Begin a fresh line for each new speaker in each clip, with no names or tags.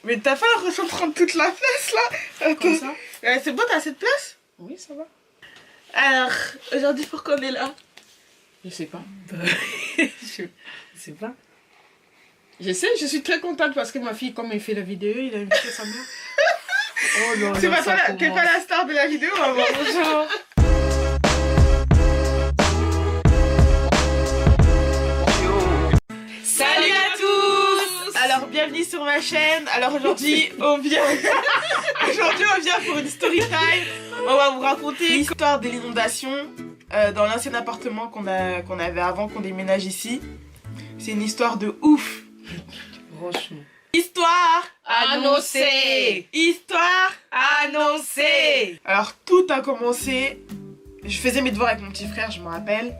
Mais t'as pas l'impression de prendre toute la place là?
Comme ça?
C'est bon, t'as assez de place?
Oui, ça va.
Alors, aujourd'hui, pourquoi on est là?
Je sais pas. Je sais pas.
Je sais, je suis très contente parce que ma fille, comme elle fait la vidéo, il a invité sa mère.
Oh non,
C'est pas toi, t'es pas la star de la vidéo, maman. Bonjour. Salut à tous. Alors, bienvenue sur ma chaîne. Alors aujourd'hui, on vient pour une story time. On va vous raconter l'histoire de l'inondation dans l'ancien appartement qu'on avait avant qu'on déménage ici. C'est une histoire de ouf.
Franchement.
Histoire
annoncée.
Histoire
Annoncé.
Alors tout a commencé, je faisais mes devoirs avec mon petit frère, je me rappelle,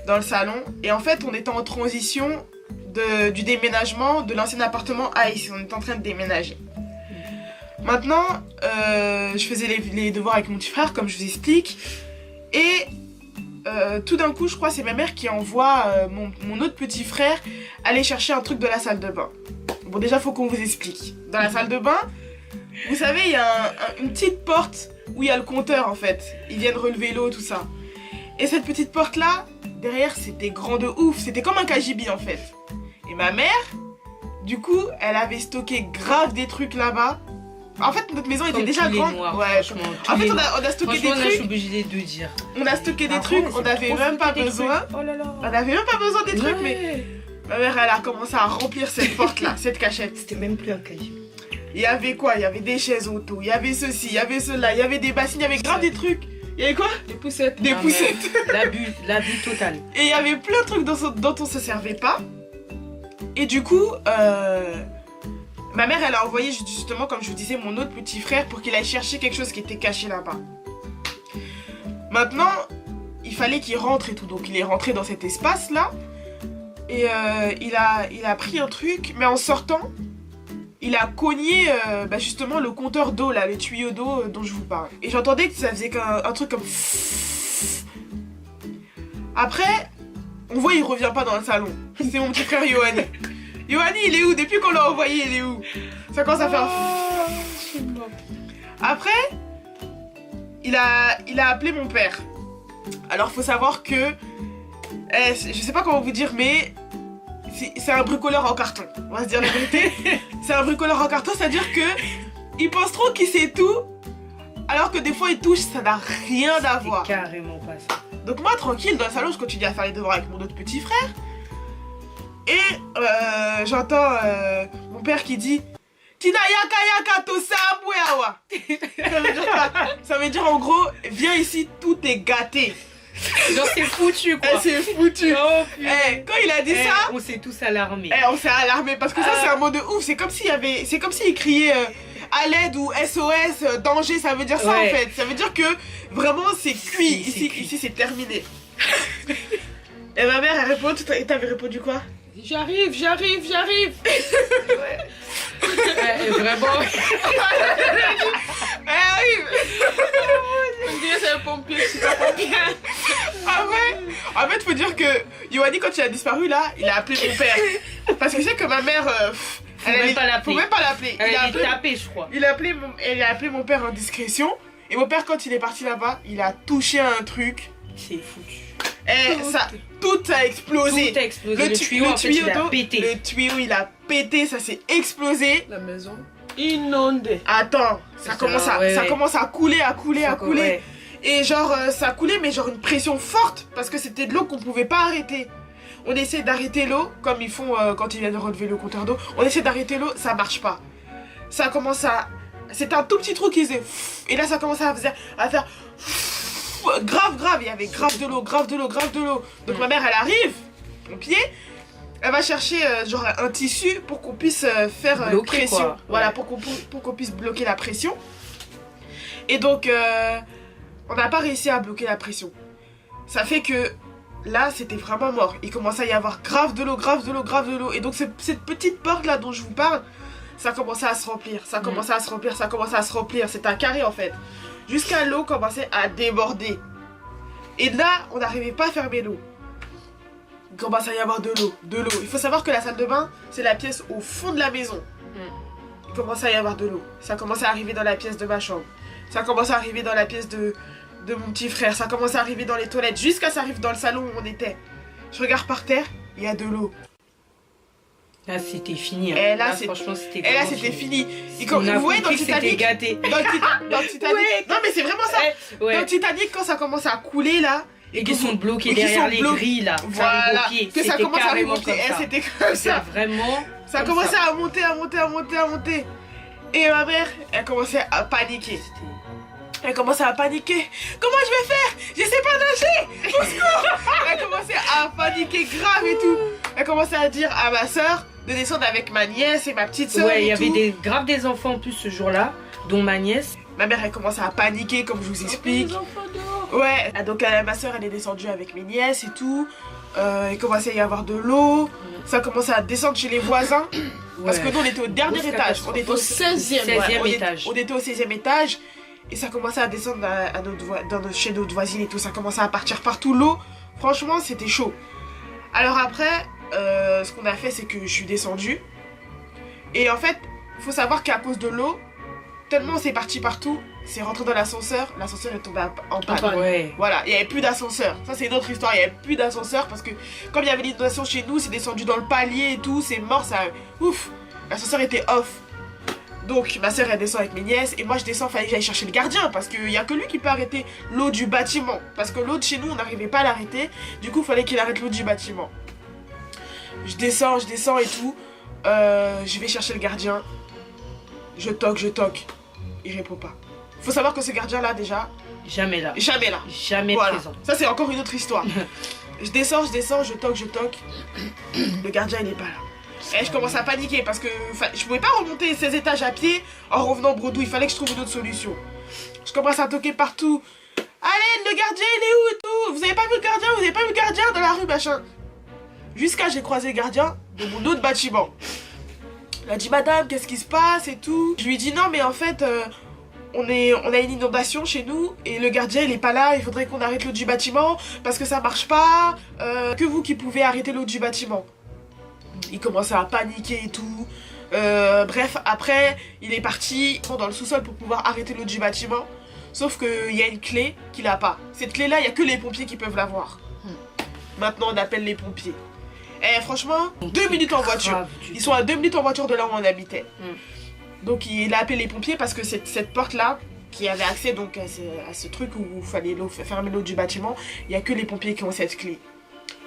dans le salon. Et en fait, on était en transition du déménagement de l'ancien appartement à ici. On était en train de déménager. Maintenant, je faisais les devoirs avec mon petit frère, comme je vous explique. Et tout d'un coup, je crois, c'est ma mère qui envoie mon autre petit frère aller chercher un truc de la salle de bain. Bon, déjà, faut qu'on vous explique. Dans la salle de bain, vous savez, il y a une petite porte où il y a le compteur, en fait. Ils viennent relever l'eau, tout ça. Et cette petite porte-là, derrière, c'était grand de ouf. C'était comme un cagibi, en fait. Et ma mère, du coup, elle avait stocké grave des trucs là-bas. En fait, notre maison était déjà grande.
Ouais,
en fait, on a stocké des trucs.
Je suis obligée de dire.
On a stocké des trucs, on n'avait même pas besoin.
Oh là là.
On n'avait même pas besoin des trucs, mais ma mère, elle a commencé à remplir cette porte-là, cette cachette.
C'était même plus un cahier.
Il y avait quoi? Il y avait des chaises auto, il y avait ceci, il y avait cela, il y avait des bassines, il y avait grave des trucs. Il y avait quoi?
Des poussettes.
Des poussettes.
L'abus total.
Et il y avait plein de trucs dont on se servait pas. Et du coup, ma mère, elle a envoyé justement, comme je vous disais, mon autre petit frère pour qu'il aille chercher quelque chose qui était caché là-bas. Maintenant, il fallait qu'il rentre et tout. Donc il est rentré dans cet espace-là. Et il a pris un truc, mais en sortant, il a cogné justement le compteur d'eau, là, le tuyau d'eau dont je vous parle. Et j'entendais que ça faisait un truc comme... Après, on voit il revient pas dans le salon. C'est mon petit frère Yohani. Yohani, il est où? Depuis qu'on l'a envoyé, il est où? Ça commence à faire... Après, il a appelé mon père. Alors, faut savoir que... je sais pas comment vous dire, mais... C'est un bricoleur en carton. On va se dire la vérité. C'est un bricoleur en carton, c'est-à-dire que... Il pense trop qu'il sait tout. Alors que des fois, il touche, ça n'a rien à voir.
C'est carrément pas ça.
Donc moi, tranquille, dans le salon, je continue à faire les devoirs avec mon autre petit frère. Et j'entends mon père qui dit Tina yaka yaka to sabweawa. Ça veut dire en gros, viens ici, tout est gâté.
Genre c'est foutu quoi.
C'est foutu.
Oh,
quand il a dit ça,
on s'est tous alarmés.
On s'est alarmés parce que ça c'est un mot de ouf. C'est comme s'il criait à l'aide ou SOS, danger, ça veut dire ça en fait. Ça veut dire que vraiment c'est cuit. Ici c'est terminé. Et ma mère elle répond, t'avais répondu quoi?
J'arrive. Ouais. Vraiment.
Elle arrive.
On dirait c'est un pompier, je suis pas pompier.
En fait, faut dire que Yohani, quand il a disparu là, il a appelé mon père. Parce que c'est que ma mère...
Faut même pas l'appeler.
Il a
tapé, je crois.
Elle a appelé mon père en discrétion. Et mon père, quand il est parti là-bas, il a touché à un truc.
C'est foutu.
Tout a explosé.
Tout a explosé. Le tuyau, il a pété.
Le tuyau, il a pété, ça s'est explosé.
La maison inondée.
Attends, ça commence à couler. Ouais. Et genre, ça coulait, mais genre une pression forte. Parce que c'était de l'eau qu'on pouvait pas arrêter. On essaie d'arrêter l'eau, comme ils font quand ils viennent relever le compteur d'eau. On essaie d'arrêter l'eau, ça marche pas. Ça commence à... C'était un tout petit trou qui faisait... Et là, ça commence à faire... Grave, il y avait grave de l'eau. Donc ma mère, elle arrive, mon pied, elle va chercher genre un tissu pour qu'on puisse faire pression. Quoi. Voilà, pour qu'on puisse bloquer la pression. Et donc, on n'a pas réussi à bloquer la pression. Ça fait que là, c'était vraiment mort. Il commençait à y avoir grave de l'eau. Et donc, cette petite porte là dont je vous parle, ça commençait à se remplir. C'était un carré en fait. Jusqu'à l'eau commençait à déborder. Et là, on n'arrivait pas à fermer l'eau. Il commence à y avoir de l'eau. Il faut savoir que la salle de bain, c'est la pièce au fond de la maison. il commençait à y avoir de l'eau. Ça commençait à arriver dans la pièce de ma chambre. Ça commençait à arriver dans la pièce de mon petit frère. Ça commençait à arriver dans les toilettes. Jusqu'à ça arrive dans le salon où on était. Je regarde par terre, il y a de l'eau.
Là, c'était fini. Hein.
Et là,
franchement, c'était
fini. Et comme vous voyez dans le Titanic. Dans le Titanic.
Ouais.
Non, mais c'est vraiment ça.
Ouais.
Dans le Titanic, quand ça commence à couler là.
Et qu'ils sont bloqués derrière les grilles là.
Voilà. Que ça commence à
remonter.
C'était comme ça.
Vraiment.
Ça commençait à monter, à monter. Et ma mère, elle commençait à paniquer. Elle commençait à paniquer. Comment je vais faire? Je sais pas nager. Au secours. Elle commençait à paniquer grave et tout. Elle commençait à dire à ma soeur de descendre avec ma nièce et ma petite soeur.
Ouais, il y avait grave des enfants en plus ce jour-là, dont ma nièce.
Ma mère, elle commençait à paniquer, comme je vous explique. Ouais, donc ma soeur, elle est descendue avec mes nièces et tout. Il commençait à y avoir de l'eau. Ça commençait à descendre chez les voisins. Parce que nous, on était au dernier étage. On était au 16e étage. On était au 16e étage. Et ça commençait à descendre chez notre voisine et tout. Ça commençait à partir partout. L'eau, franchement, c'était chaud. Alors après, ce qu'on a fait, c'est que je suis descendue. Et en fait, il faut savoir qu'à cause de l'eau, tellement c'est parti partout, c'est rentré dans l'ascenseur est tombé en panne.
Ouais.
Voilà, il n'y avait plus d'ascenseur. Ça, c'est une autre histoire, il n'y avait plus d'ascenseur parce que comme il y avait l'inondation chez nous, c'est descendu dans le palier et tout, c'est mort, ça... Ouf, l'ascenseur était off. Donc ma soeur elle descend avec mes nièces et moi je descends, fallait que j'aille chercher le gardien parce qu'il n'y a que lui qui peut arrêter l'eau du bâtiment. Parce que l'eau de chez nous, on n'arrivait pas à l'arrêter, du coup il fallait qu'il arrête l'eau du bâtiment. Je descends et tout, je vais chercher le gardien, je toque. Il répond pas. Faut savoir que ce gardien là déjà
jamais là
voilà.
Présent.
Ça c'est encore une autre histoire. je descends, je toque. Le gardien il est pas là. Et je commence à paniquer parce que je pouvais pas remonter 16 étages à pied en revenant bredouille. Il fallait que je trouve une autre solution. Je commence à toquer partout. Allez, le gardien il est où et tout? Vous avez pas vu le gardien dans la rue machin. Jusqu'à j'ai croisé le gardien de mon autre bâtiment. Il a dit madame, qu'est-ce qui se passe et tout. Je lui ai dit non mais en fait on a une inondation chez nous et le gardien il est pas là, il faudrait qu'on arrête l'eau du bâtiment parce que ça marche pas, que vous qui pouvez arrêter l'eau du bâtiment. Il commençait à paniquer et tout. Bref, après il est parti dans le sous-sol pour pouvoir arrêter l'eau du bâtiment. Sauf qu'il y a une clé qu'il a pas. Cette clé là, il y a que les pompiers qui peuvent l'avoir. Maintenant on appelle les pompiers. Et franchement, 2 minutes en voiture. Ils sont à 2 minutes en voiture de là où on habitait. Donc il a appelé les pompiers parce que cette porte-là, qui avait accès donc à ce truc où il fallait fermer l'eau du bâtiment, il n'y a que les pompiers qui ont cette clé.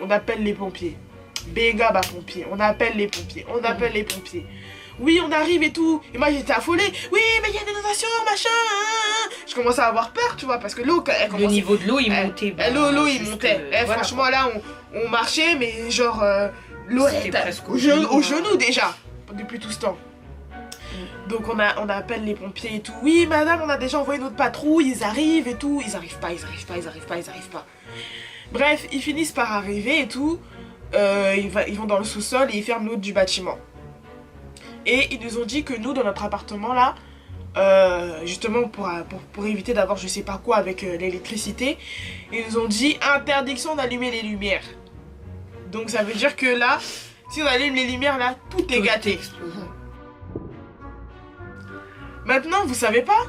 On appelle les pompiers. Béga, bah pompier. On appelle les pompiers. Oui, on arrive et tout. Et moi j'étais affolée. Oui, mais il y a une inondation, machin. Je commençais à avoir peur, tu vois, parce que l'eau,
le niveau de l'eau, il montait.
L'eau, il montait. Voilà, franchement, là, on marchait, mais genre, l'eau était presque au genou déjà, depuis tout ce temps. Donc on appelle les pompiers et tout. Oui, madame, on a déjà envoyé notre patrouille, ils arrivent et tout. Ils arrivent pas. Bref, ils finissent par arriver et tout. Ils vont dans le sous-sol et ils ferment l'eau du bâtiment. Et ils nous ont dit que nous, dans notre appartement là, justement pour éviter d'avoir je sais pas quoi avec l'électricité, ils nous ont dit interdiction d'allumer les lumières. Donc ça veut dire que là, si on allume les lumières là, tout est gâté. Maintenant, vous savez pas,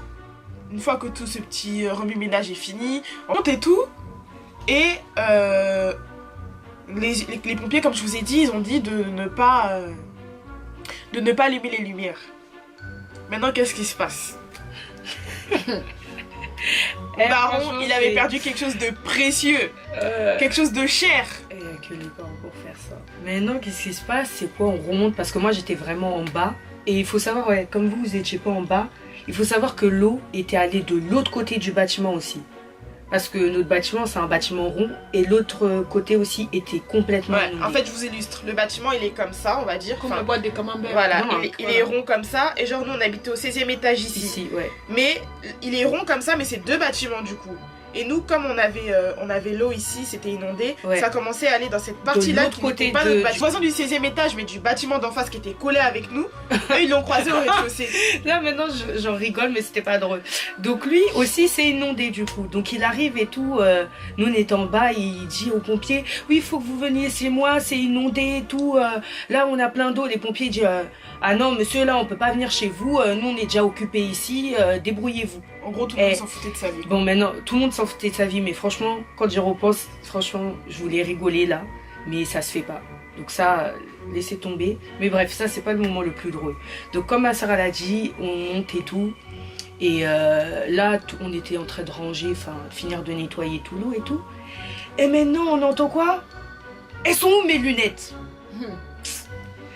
une fois que tout ce petit remue-ménage est fini, on monte et tout, et les pompiers, comme je vous ai dit, ils ont dit de ne pas allumer les lumières. Maintenant, qu'est-ce qui se passe? Mon baron, il avait perdu quelque chose de précieux, quelque chose de cher.
Il n'y a que les parents pour faire ça. Maintenant, qu'est-ce qui se passe? C'est quoi? On remonte parce que moi, j'étais vraiment en bas. Et il faut savoir, ouais, comme vous n'étiez pas en bas, il faut savoir que l'eau était allée de l'autre côté du bâtiment aussi. Parce que notre bâtiment, c'est un bâtiment rond et l'autre côté aussi était complètement inondé.
En fait, je vous illustre. Le bâtiment, il est comme ça, on va dire.
Comme la boîte des camemberts.
Voilà, il est rond comme ça. Et genre, nous, on habitait au 16e étage ici.
Ouais.
Mais il est rond comme ça, mais c'est 2 bâtiments du coup. Et nous, comme on avait l'eau ici, c'était inondé,
Ouais.
ça commençait à aller dans cette partie-là
l'autre
qui
côté
n'était pas
de-
notre bâtiment. Voisin du 16e étage, mais du bâtiment d'en face qui était collé avec nous. Eux, ils l'ont croisé au rez-de-chaussée.
Là maintenant j'en rigole mais c'était pas drôle. Donc lui aussi c'est inondé du coup. Donc il arrive et tout, nous on est en bas, il dit aux pompiers oui il faut que vous veniez chez moi, c'est inondé et tout. Là on a plein d'eau, les pompiers disent ah non monsieur là on peut pas venir chez vous, nous on est déjà occupés ici, débrouillez-vous.
En gros, tout le monde s'en foutait de sa vie.
Bon maintenant tout le monde s'en foutait de sa vie mais franchement quand j'y repense, franchement je voulais rigoler là mais ça se fait pas. Donc ça, laissez tomber. Mais bref, ça c'est pas le moment le plus drôle. Donc comme ma soeur l'a dit, on monte et tout. Et là, on était en train de ranger, enfin finir de nettoyer tout l'eau et tout. Et maintenant, on entend quoi? Elles sont où mes lunettes?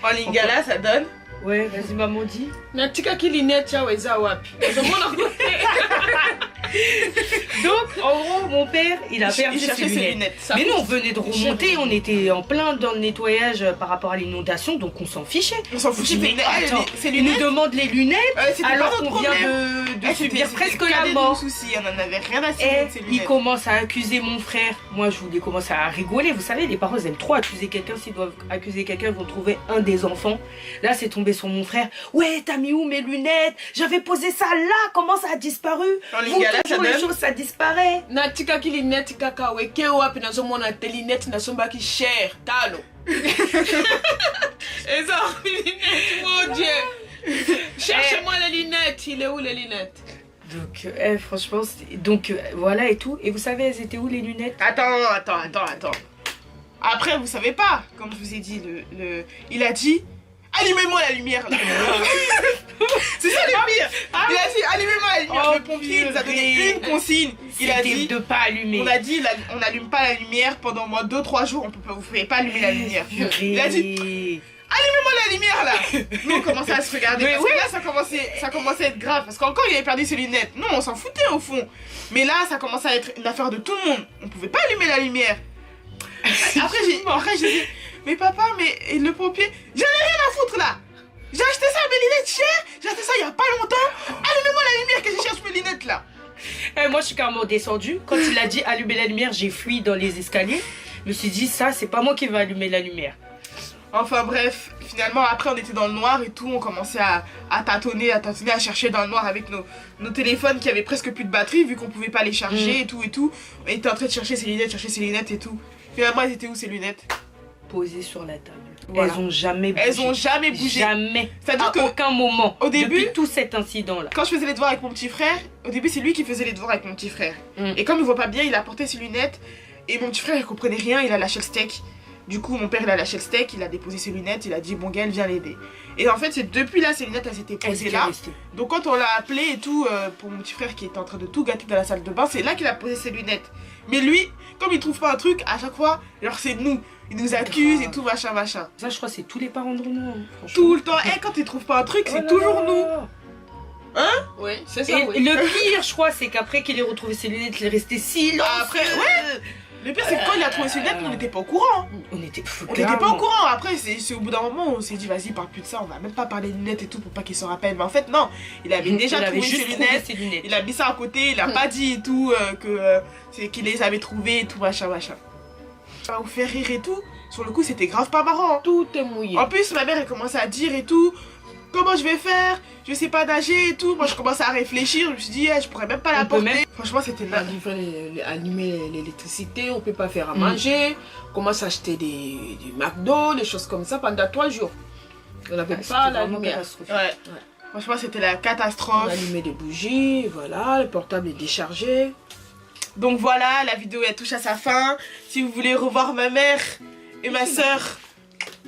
En lingala, ça donne.
Ouais, vas-y maman dit.
Natika kilinette ya weza wapi.
Donc en gros, mon père, il a perdu
Il
ses
cherchait ses
lunettes.
lunettes.
Ça
Mais
coûte
nous, on venait de remonter, on était en plein dans le nettoyage par rapport à l'inondation, donc on s'en fichait.
On s'en foutait.
Mais attends,
Ces
il nous
lunettes.
demande les lunettes
C'était pas
alors
notre
qu'on vient
problème.
de subir presque la
cadet de
mort.
nos soucis, on en avait rien à cirer
Et
de ces
il
lunettes.
commence à accuser mon frère. Moi, je voulais commencer à rigoler. Vous savez, les parents ils aiment trop accuser quelqu'un. S'ils doivent accuser quelqu'un, ils vont trouver un des enfants. Là, c'est tombé sur mon frère. Ouais, t'as mis où mes lunettes? J'avais posé ça là. Comment ça a disparu?
En
Vous,
lingala, ça
toujours les
donne.
choses, ça disparaît.
Natika kilinette kaka weke wapi nazomona te linette nasombaki cher talo. Et ça, mon Dieu. Cherchez-moi les lunettes. Il est où les lunettes?
Donc, franchement, donc voilà et tout. Et vous savez, elles étaient où les lunettes?
Attends. Après, vous savez pas, comme je vous ai dit, il a dit allumez-moi la lumière là. C'est ça le pire. Il a dit allumez-moi la lumière.
Oh,
Le pompier nous a donné une consigne. Il a
C'était
dit
de pas allumer.
on a dit on n'allume pas la lumière pendant moins 2-3 jours. Vous pouvez pas allumer la lumière. Il a dit allumez-moi la lumière là. Nous on commençait à se regarder
Mais
parce
oui.
que là ça commençait à être grave parce qu'encore il avait perdu ses lunettes. Nous on s'en foutait au fond. Mais là ça commençait à être une affaire de tout le monde. On pouvait pas allumer la lumière. Après j'ai dit mais papa mais le pompier j'en ai rien à foutre là. J'ai acheté ça mes lunettes chères. J'ai acheté ça il y a pas longtemps. Allumez-moi la lumière que je cherche mes lunettes là.
Moi, je suis carrément descendue. Quand il a dit allumer la lumière, j'ai fui dans les escaliers. Je me suis dit, ça, c'est pas moi qui vais allumer la lumière.
Enfin bref, finalement après on était dans le noir et tout, on commençait à tâtonner, à chercher dans le noir avec nos téléphones qui avaient presque plus de batterie vu qu'on pouvait pas les charger et tout. On était en train de chercher ses lunettes et tout. Finalement elles étaient où ces lunettes?
Posées sur la table.
Voilà.
Elles ont jamais bougé.
Elles ont jamais bougé.
Jamais.
C'est-à-dire
À
que
aucun moment.
au début-
depuis tout cet incident-là.
quand je faisais les devoirs avec mon petit frère, au début c'est lui qui faisait les devoirs avec mon petit frère. Et comme il voit pas bien, il a porté ses lunettes et mon petit frère il comprenait rien, il a lâché le steak. Du coup mon père il a lâché le steak, il a déposé ses lunettes, il a dit bon Gaël viens l'aider. Et en fait c'est depuis là ses lunettes elles étaient posées là. Donc quand on l'a appelé et tout pour mon petit frère qui était en train de tout gâter dans la salle de bain, c'est là qu'il a posé ses lunettes. Mais lui, comme il trouve pas un truc, à chaque fois, alors c'est nous. Il nous accuse et tout machin.
Ça, je crois que c'est tous les parents de Renaud. Hein, franchement.
Tout le temps. Et quand il trouve pas un truc, c'est toujours nous.
Oui, c'est
Et
ça, oui.
le pire, je crois, c'est qu'après qu'il ait retrouvé ses lunettes, il est resté silencieux.
Après, ouais. Le pire c'est que quand il a trouvé ses lunettes, nous on n'était pas au courant.
On était
Pas au courant. Après, c'est au bout d'un moment, on s'est dit vas-y, parle plus de ça, on va même pas parler de lunettes et tout pour pas qu'il s'en rappelle. Mais en fait, non. Il avait déjà trouvé ses lunettes. Il a mis ça à côté, il a pas dit et tout c'est qu'il les avait trouvées et tout machin. Ça va vous faire rire et tout. Sur le coup, c'était grave pas marrant.
Tout est mouillé.
En plus, ma mère elle commençait à dire et tout. Comment je vais faire? Je sais pas nager et tout. Moi, je commençais à réfléchir. Je me suis dit, je pourrais même pas la porter. Franchement, c'était
On a dû allumer l'électricité, on peut pas faire à manger. On commence à acheter des McDo, des choses comme ça pendant 3 jours. On n'avait pas la lumière.
Ouais. Franchement, c'était la
On
catastrophe.
a allumé des bougies, voilà, le portable est déchargé.
Donc voilà, la vidéo elle touche à sa fin. Si vous voulez revoir ma mère et ma soeur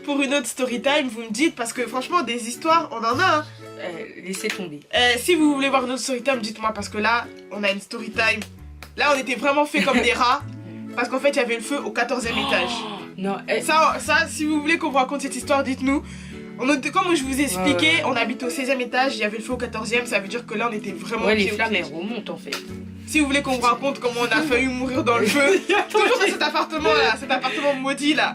pour une autre story time, vous me dites parce que franchement des histoires, on en a. Hein.
Laissez tomber.
Si vous voulez voir une autre story time, dites-moi parce que là, on a une story time. Là, on était vraiment fait comme des rats parce qu'en fait, il y avait le feu au 14e étage.
Non,
Ça, si vous voulez qu'on vous raconte cette histoire, dites-nous. Comme je vous ai expliqué, on habite au 16e étage, il y avait le feu au 14e, ça veut dire que là, on était vraiment...
ouais, les flammes, elles remontent en fait.
Si vous voulez qu'on vous raconte comment on a failli mourir dans le feu, toujours dans cet appartement là, cet appartement maudit là.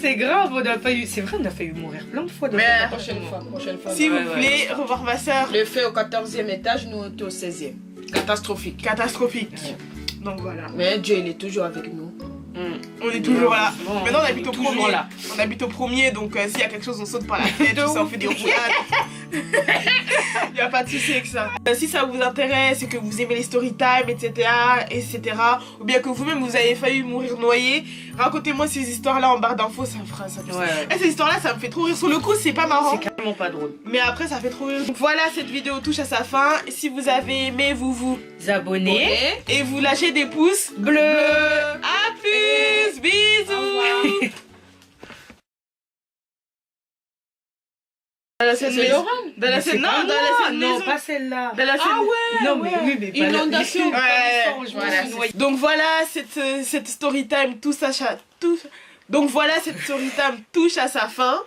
C'est grave, on a failli... C'est vrai, on a failli mourir plein de fois dans
Mais
cet
Prochaine fois.
si vous voulez revoir ma soeur,
Le fait au 14e étage, nous on était au 16e. Catastrophique.
catastrophique. Donc voilà.
Mais Dieu, il est toujours avec nous.
On est toujours là.
Bon,
Maintenant, on habite au
toujours
premier.
là.
On habite au premier, donc s'il y a quelque chose, on saute par la fenêtre, tout ça, on fait des roulades. Il n'y a pas de souci avec ça. Si ça vous intéresse et que vous aimez les story time, etc., ou bien que vous-même vous avez failli mourir noyé, racontez-moi ces histoires-là en barre d'infos, ça me fera ça. Et ces histoires-là, ça me fait trop rire. Sur le coup, c'est pas marrant.
C'est carrément pas drôle.
Mais après, ça fait trop rire. Donc voilà, cette vidéo touche à sa fin. Si vous avez aimé, vous
Abonnez.
et vous lâchez des pouces
Bleus.
À plus, bisous. Dans la scène
C'est Laurent.
Dans la scène, non, dans la scène
Non,
maison.
pas celle-là.
Dans la scène.
Ah ouais.
Non, mais oui, mais pas
Inondation.
Voilà. Donc voilà, cette story time touche à sa fin.